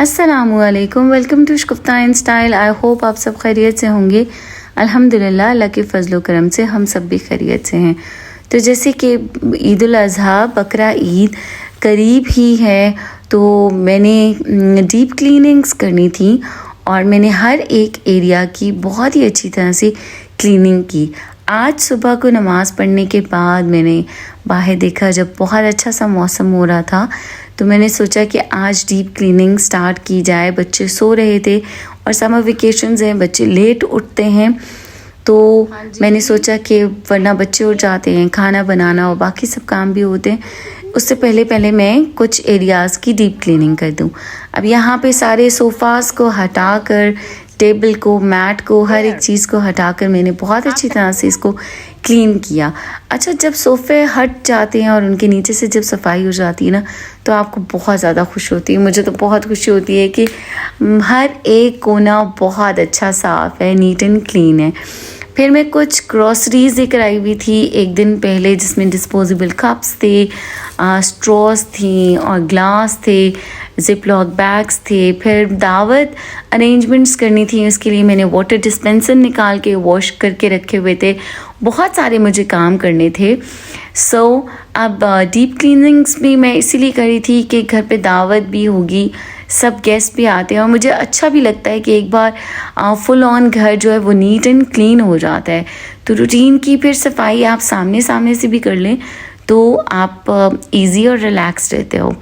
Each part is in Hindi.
अस्सलामुअलैकुम, welcome to Shukufta in style. I hope आप सब खैरियत से होंगे। अल्हम्दुलिल्लाह, अल्लाह के फजल करम से हम सब भी खैरियत से हैं। तो जैसे कि ईद उल अज़हा, बकरा ईद करीब ही है, तो मैंने डीप क्लीनिंग्स करनी थी और मैंने हर एक एरिया की बहुत ही अच्छी तरह से क्लीनिंग की। आज सुबह को नमाज़ पढ़ने के बाद मैंने बाहर देखा, जब बहुत अच्छा सा मौसम हो रहा था, तो मैंने सोचा कि आज डीप क्लीनिंग स्टार्ट की जाए। बच्चे सो रहे थे और समर वेकेशंस हैं, बच्चे लेट उठते हैं, तो मैंने सोचा कि वरना बच्चे उठ जाते हैं, खाना बनाना और बाकी सब काम भी होते हैं, उससे पहले मैं कुछ एरियाज़ की डीप क्लीनिंग कर दूं। अब यहाँ पे सारे सोफ़ाज़ को हटाकर, टेबल को, मैट को, हर एक चीज़ को हटाकर मैंने बहुत अच्छी तरह से इसको क्लीन किया। अच्छा, जब सोफ़े हट जाते हैं और उनके नीचे से जब सफाई हो जाती है ना, तो आपको बहुत ज़्यादा खुशी होती है। मुझे तो बहुत खुशी होती है कि हर एक कोना बहुत अच्छा साफ़ है, नीट एंड क्लीन है। फिर मैं कुछ ग्रॉसरीज लेकर आई हुई थी एक दिन पहले, जिसमें डिस्पोजेबल कप्स थे, स्ट्रॉस थी और ग्लास थे, जिपलॉक बैग्स थे। फिर दावत अरेंजमेंट्स करनी थी, उसके लिए मैंने वाटर डिस्पेंसर निकाल के वॉश करके रखे हुए थे। बहुत सारे मुझे काम करने थे। अब डीप क्लीनिंग्स भी मैं इसीलिए करी थी कि घर पे दावत भी होगी, सब गेस्ट भी आते हैं और मुझे अच्छा भी लगता है कि एक बार फुल ऑन घर जो है वो नीट एंड क्लीन हो जाता है। तो रूटीन की फिर सफाई आप सामने से भी कर लें तो आप इजी और रिलैक्स रहते हो।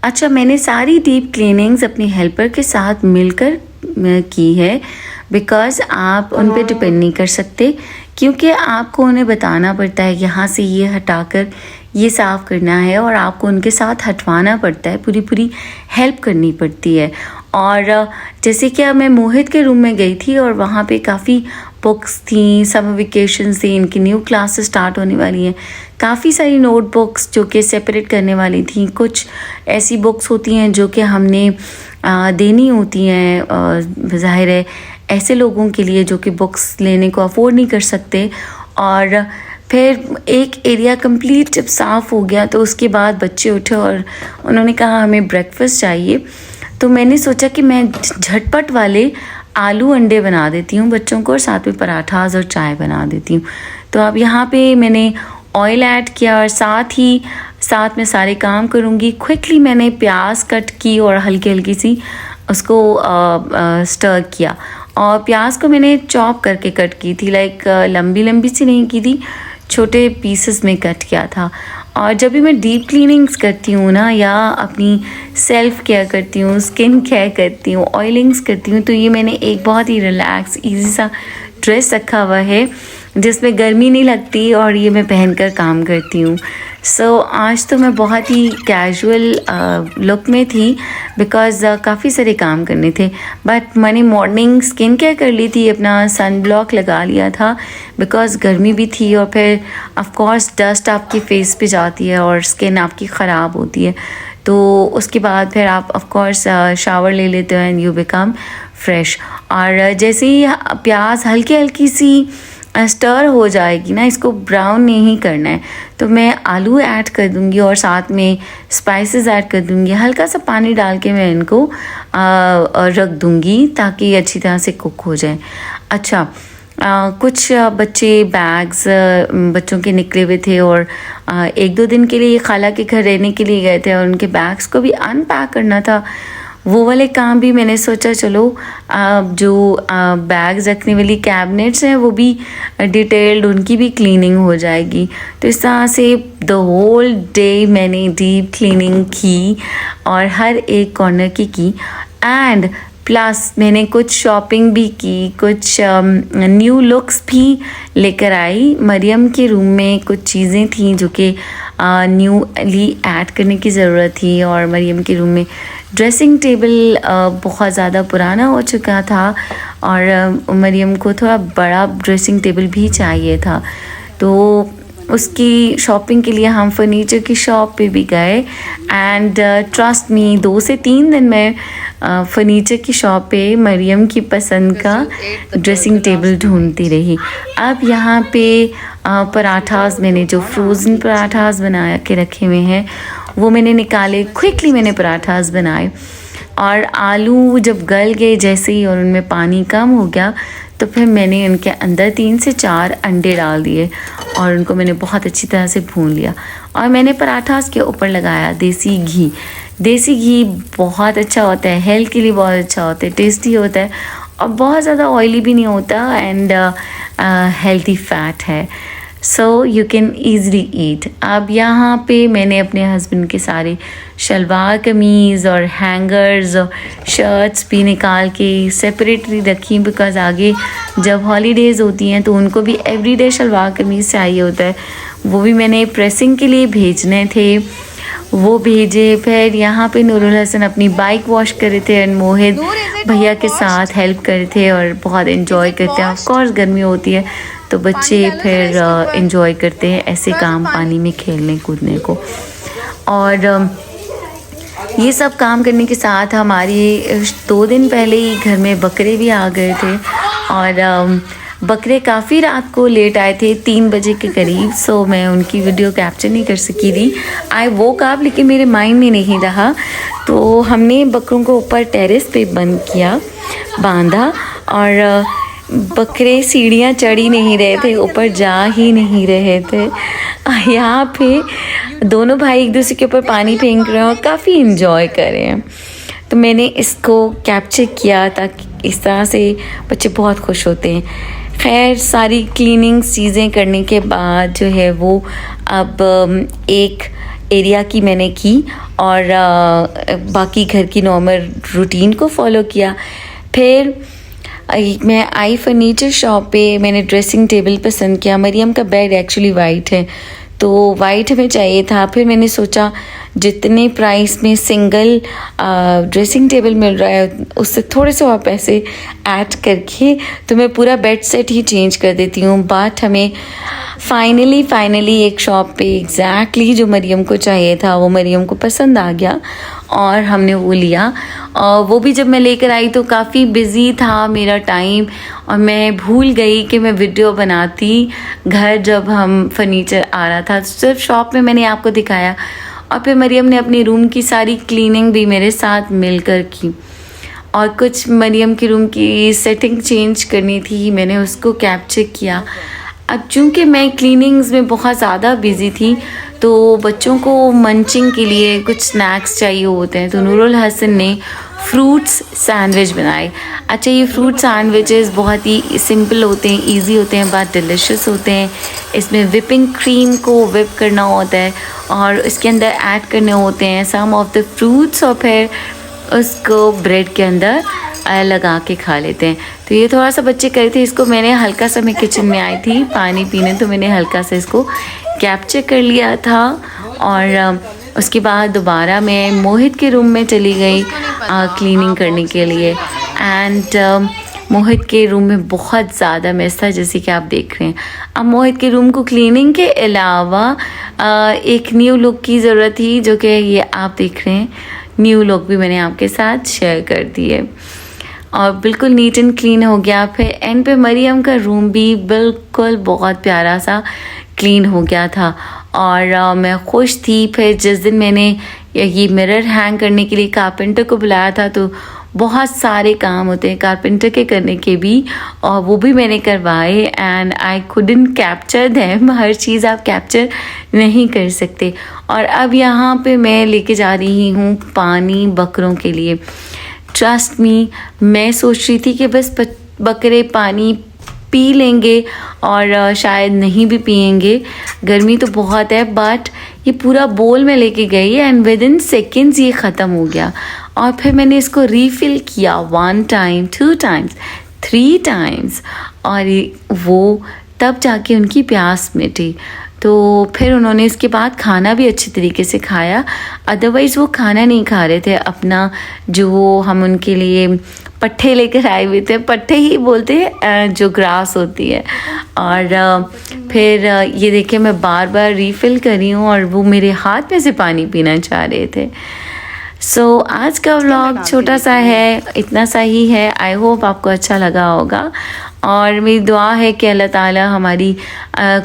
अच्छा, मैंने सारी डीप क्लीनिंग्स अपनी हेल्पर के साथ मिलकर की है, बिकॉज़ आप उन पे डिपेंड नहीं कर सकते, क्योंकि आपको उन्हें बताना पड़ता है यहाँ से ये हटाकर ये साफ़ करना है और आपको उनके साथ हटवाना पड़ता है, पूरी हेल्प करनी पड़ती है। और जैसे कि मैं मोहित के रूम में गई थी और वहाँ पे काफ़ी बुक्स थी, समर वेकेशंस थी, इनकी न्यू क्लासेस स्टार्ट होने वाली हैं। काफ़ी सारी नोटबुक्स जो कि सेपरेट करने वाली थी। कुछ ऐसी बुक्स होती हैं जो कि हमने देनी होती हैं, ज़ाहिर है ऐसे लोगों के लिए जो कि बुक्स लेने को अफोर्ड नहीं कर सकते। और फिर एक एरिया कंप्लीट जब साफ़ हो गया तो उसके बाद बच्चे उठे और उन्होंने कहा हमें ब्रेकफास्ट चाहिए। तो मैंने सोचा कि मैं झटपट वाले आलू अंडे बना देती हूँ बच्चों को, और साथ में पराठास और चाय बना देती हूँ। तो अब यहाँ पे मैंने ऑयल ऐड किया और साथ में सारे काम करूँगी। क्विकली मैंने प्याज कट की और हल्की सी उसको स्टर किया, और प्याज को मैंने चॉप करके कट की थी, लाइक लंबी सी नहीं की थी, छोटे पीसेस में कट किया था। और जब भी मैं डीप क्लीनिंग्स करती हूँ ना, या अपनी सेल्फ केयर करती हूँ, स्किन केयर करती हूँ, ऑयलिंग्स करती हूँ, तो ये मैंने एक बहुत ही रिलैक्स ईजी सा ड्रेस रखा हुआ है जिसमें गर्मी नहीं लगती और ये मैं पहनकर काम करती हूँ। आज तो मैं बहुत ही कैजुअल लुक में थी, बिकॉज़ काफ़ी सारे काम करने थे। बट मैंने मॉर्निंग स्किन केयर कर ली थी, अपना सन ब्लॉक लगा लिया था, बिकॉज़ गर्मी भी थी और फिर ऑफ कोर्स डस्ट आपके फेस पे जाती है और स्किन आपकी ख़राब होती है। तो उसके बाद फिर आप ऑफ कोर्स शावर ले लेते हो एंड यू बिकम फ्रेश। और जैसे ही प्याज हल्की सी स्टर हो जाएगी ना, इसको ब्राउन नहीं करना है, तो मैं आलू ऐड कर दूंगी और साथ में स्पाइसेस ऐड कर दूंगी। हल्का सा पानी डाल के मैं इनको रख दूंगी ताकि अच्छी तरह से कुक हो जाए। अच्छा, कुछ बच्चे बैग्स बच्चों के निकले हुए थे और 1-2 दिन के लिए खाला के घर रहने के लिए गए थे और उनके बैग्स को भी अनपैक करना था। वो वाले काम भी मैंने सोचा चलो जो बैग्स रखने वाली कैबिनेट्स हैं वो भी डिटेल्ड, उनकी भी क्लीनिंग हो जाएगी। तो इस तरह से द होल डे मैंने डीप क्लीनिंग की और हर एक कॉर्नर की एंड प्लस मैंने कुछ शॉपिंग भी की, कुछ न्यू लुक्स भी लेकर आई। मरियम के रूम में कुछ चीज़ें थी जो कि न्यूली ऐड करने की ज़रूरत थी, और मरियम के रूम में ड्रेसिंग टेबल बहुत ज़्यादा पुराना हो चुका था और मरियम को थोड़ा बड़ा ड्रेसिंग टेबल भी चाहिए था। तो उसकी शॉपिंग के लिए हम फर्नीचर की शॉप पे भी गए एंड ट्रस्ट मी 2 से 3 दिन में फर्नीचर की शॉप पे मरियम की पसंद का ड्रेसिंग टेबल ढूंढती रही। अब यहाँ पे पराठास, मैंने जो फ्रोज़न पराठास बना के रखे हुए हैं वो मैंने निकाले, क्विकली मैंने पराठास बनाए। और आलू जब गल गए जैसे ही और उनमें पानी कम हो गया तो फिर मैंने उनके अंदर 3 से 4 अंडे डाल दिए और उनको मैंने बहुत अच्छी तरह से भून लिया। और मैंने पराठा उसके ऊपर लगाया देसी घी। देसी घी बहुत अच्छा होता है, हेल्थ के लिए बहुत अच्छा होता है, टेस्टी होता है और बहुत ज़्यादा ऑयली भी नहीं होता एंड हेल्थी फैट है, सो यू कैन ईज़िली ईट। अब यहाँ पे मैंने अपने हस्बैंड के सारे शलवार कमीज़ और हैंगर्स और शर्ट्स भी निकाल के सेपरेटली रखी, बिकॉज़ आगे जब हॉलीडेज़ होती हैं तो उनको भी एवरीडे शलवार कमीज़ चाहिए होता है। वो भी मैंने प्रेसिंग के लिए भेजने थे, वो भेजे। फिर यहाँ पे नूरुल हसन अपनी बाइक वॉश कर रहे थे एंड मोहित भैया के साथ हेल्प कर रहे थे और बहुत एंजॉय करते हैं। ऑफ कोर्स गर्मी होती है तो बच्चे फिर एंजॉय करते हैं ऐसे काम, पानी में खेलने कूदने को। और ये सब काम करने के साथ हमारी 2 दिन पहले ही घर में बकरे भी आ गए थे और बकरे काफ़ी रात को लेट आए थे, 3 बजे के करीब। सो मैं उनकी वीडियो कैप्चर नहीं कर सकी थी। आई वोक अप लेकिन मेरे माइंड में नहीं रहा, तो हमने बकरों को ऊपर टेरेस पे बंद किया, बांधा और बकरे सीढ़ियाँ चढ़ ही नहीं रहे थे, ऊपर जा ही नहीं रहे थे। यहाँ पे दोनों भाई एक दूसरे के ऊपर पानी फेंक रहे हैं और काफ़ी इन्जॉय कर रहे हैं। तो मैंने इसको कैप्चर किया ताकि इस तरह से बच्चे बहुत खुश होते हैं। खैर सारी क्लीनिंग चीज़ें करने के बाद जो है वो अब एक एरिया की मैंने की और बाकी घर की नॉर्मल रूटीन को फॉलो किया। फिर मैं आई फर्नीचर शॉप पे, मैंने ड्रेसिंग टेबल पसंद किया। मरियम का बेड एक्चुअली वाइट है तो वाइट हमें चाहिए था। फिर मैंने सोचा जितने प्राइस में सिंगल ड्रेसिंग टेबल मिल रहा है उससे थोड़े से और पैसे ऐड करके तो मैं पूरा बेड सेट ही चेंज कर देती हूँ। बट हमें फाइनली एक शॉप पे एग्जैक्टली जो मरियम को चाहिए था वो मरियम को पसंद आ गया और हमने वो लिया। और वो भी जब मैं लेकर आई तो काफ़ी बिज़ी था मेरा टाइम और मैं भूल गई कि मैं वीडियो बनाती। घर जब हम फर्नीचर आ रहा था सिर्फ शॉप में मैंने आपको दिखाया और फिर मरियम ने अपने रूम की सारी क्लीनिंग भी मेरे साथ मिलकर की और कुछ मरियम के रूम की सेटिंग चेंज करनी थी, मैंने उसको कैप्चर किया। अब चूँकि मैं क्लीनिंग्स में बहुत ज़्यादा बिज़ी थी तो बच्चों को मंचिंग के लिए कुछ स्नैक्स चाहिए होते हैं, तो नूरुल हसन ने फ्रूट्स सैंडविच बनाए। अच्छा, ये फ्रूट सैंडविचेस बहुत ही सिंपल होते हैं, इजी होते हैं, बहुत डिलिशियस होते हैं। इसमें विपिंग क्रीम को विप करना होता है और इसके अंदर ऐड करने होते हैं सम ऑफ द फ्रूट्स और फिर उसको ब्रेड के अंदर लगा के खा लेते हैं। तो ये थोड़ा सा बच्चे करे थे, इसको मैंने हल्का सा, मैं किचन में आई थी पानी पीने तो मैंने हल्का सा इसको कैप्चर कर लिया था। और उसके बाद दोबारा मैं मोहित के रूम में चली गई क्लीनिंग करने के लिए एंड मोहित के रूम में बहुत ज़्यादा मेस था जैसे कि आप देख रहे हैं। अब मोहित के रूम को क्लीनिंग के अलावा एक न्यू लुक की ज़रूरत थी, जो कि ये आप देख रहे हैं। न्यू लुक भी मैंने आपके साथ शेयर कर दी है और बिल्कुल नीट एंड क्लीन हो गया। फिर एंड पे मरियम का रूम भी बिल्कुल बहुत प्यारा सा क्लीन हो गया था और मैं खुश थी। फिर जिस दिन मैंने ये मिरर हैंग करने के लिए कारपेंटर को बुलाया था तो बहुत सारे काम होते हैं कारपेंटर के करने के भी और वो भी मैंने करवाए and I couldn't capture them. हर चीज़ आप कैप्चर नहीं कर सकते। और अब यहाँ पे मैं लेके जा रही हूँ पानी बकरों के लिए। ट्रस्ट मी, मैं सोच रही थी कि बस बकरे पानी पी लेंगे और शायद नहीं भी पिएंगे, गर्मी तो बहुत है, बट ये पूरा बोल में लेके गई एंड विद इन सेकेंड्स ये ख़त्म हो गया। और फिर मैंने इसको रीफ़िल किया 1 टाइम 2 टाइम्स 3 टाइम्स और वो तब जाके उनकी प्यास मिटी। तो फिर उन्होंने इसके बाद खाना भी अच्छे तरीके से खाया, अदरवाइज़ वो खाना नहीं खा रहे थे। अपना जो हम उनके लिए पट्ठे लेकर आए हुए थे, पट्ठे ही बोलते हैं जो ग्रास होती है। और फिर ये देखिए मैं बार बार रीफ़िल कर रही हूँ और वो मेरे हाथ में से पानी पीना चाह रहे थे। आज का व्लॉग छोटा सा है, इतना सा ही है। आई होप आपको अच्छा लगा होगा और मेरी दुआ है कि अल्लाह ताला हमारी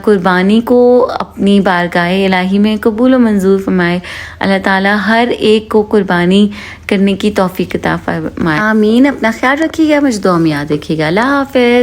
कुर्बानी को अपनी बारगाह इलाही में कबूल व मंजूर फरमाए। अल्लाह ताला हर एक को कुर्बानी करने की तौफीक अता फरमाए। आमीन। अपना ख्याल रखिएगा, मुझे दुआ में याद रखिएगा। अल्लाह हाफ़िज़।